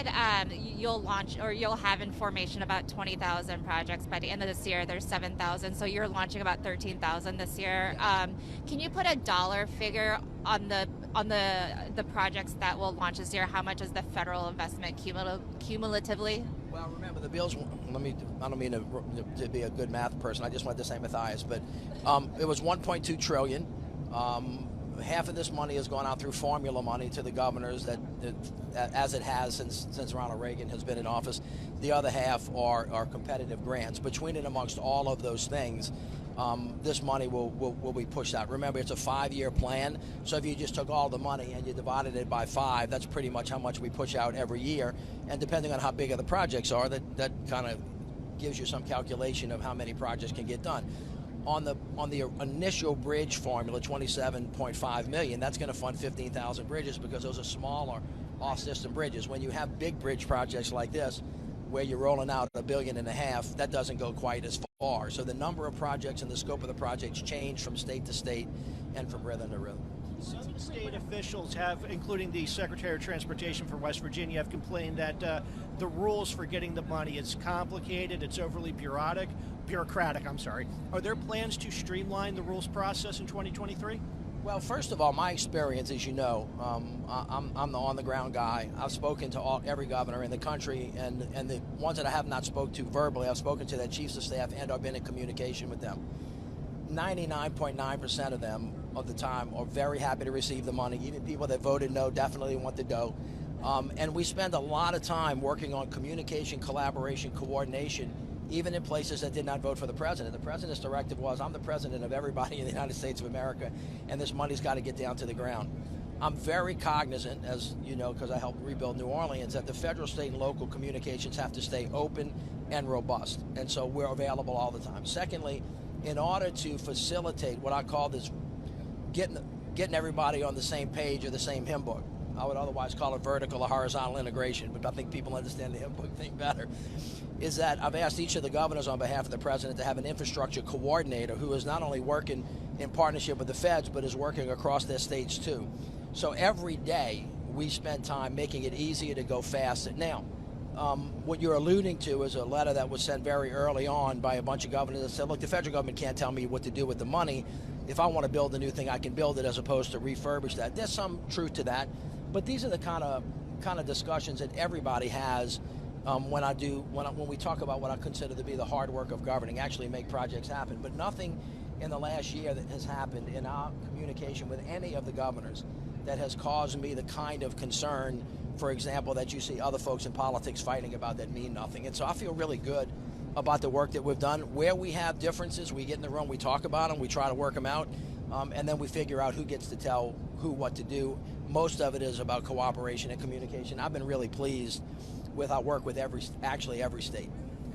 said you'll launch or you'll have in formation about 20,000 projects by the end of this year. There's 7,000, so you're launching about 13,000 this year. Can you put a dollar figure on the projects that will launch this year? How much is the federal investment cumulatively? Well, remember the bills. I don't mean to be a good math person. I just went to St. Matthias, but it was 1.2 trillion. Half of this money has gone out through formula money to the governors as it has since Ronald Reagan has been in office. The other half are competitive grants. Between and amongst all of those things, this money will be pushed out. Remember, it's a 5-year plan, so if you just took all the money and you divided it by 5, that's pretty much how much we push out every year. And depending on how big of the projects are, that kind of gives you some calculation of how many projects can get done. On the initial bridge formula, 27.5 million, that's going to fund 15,000 bridges because those are smaller off-system bridges. When you have big bridge projects like this, where you're rolling out $1.5 billion, that doesn't go quite as far. So the number of projects and the scope of the projects change from state to state and from rhythm to rhythm. Some state officials have, including the Secretary of Transportation for West Virginia, have complained that the rules for getting the money, it's complicated, it's overly bureaucratic. Are there plans to streamline the rules process in 2023? Well, first of all, my experience, as you know, I'm the on-the-ground guy. I've spoken to every governor in the country, and the ones that I have not spoken to verbally, I've spoken to their chiefs of staff and I've been in communication with them. 99.9% of them of the time are very happy to receive the money. Even people that voted no definitely want the dough. And we spend a lot of time working on communication, collaboration, coordination, even in places that did not vote for the president. The president's directive was, I'm the president of everybody in the United States of America, and this money's got to get down to the ground. I'm very cognizant, as you know, because I helped rebuild New Orleans, that the federal, state, and local communications have to stay open and robust. And so we're available all the time. Secondly, in order to facilitate what I call this getting everybody on the same page or the same hymn book, I would otherwise call it vertical or horizontal integration, but I think people understand the hymn book thing better, is that I've asked each of the governors on behalf of the president to have an infrastructure coordinator who is not only working in partnership with the feds, but is working across their states too. So every day we spend time making it easier to go faster. Now, what you're alluding to is a letter that was sent very early on by a bunch of governors that said, look, the federal government can't tell me what to do with the money. If I want to build a new thing, I can build it as opposed to refurbish that. There's some truth to that, but these are the kind of discussions that everybody has when we talk about what I consider to be the hard work of governing, actually make projects happen. But nothing in the last year that has happened in our communication with any of the governors that has caused me the kind of concern, for example, that you see other folks in politics fighting about that mean nothing. And so I feel really good about the work that we've done. Where we have differences, we get in the room, we talk about them, we try to work them out, and then we figure out who gets to tell who what to do. Most of it is about cooperation and communication. I've been really pleased with our work with every state.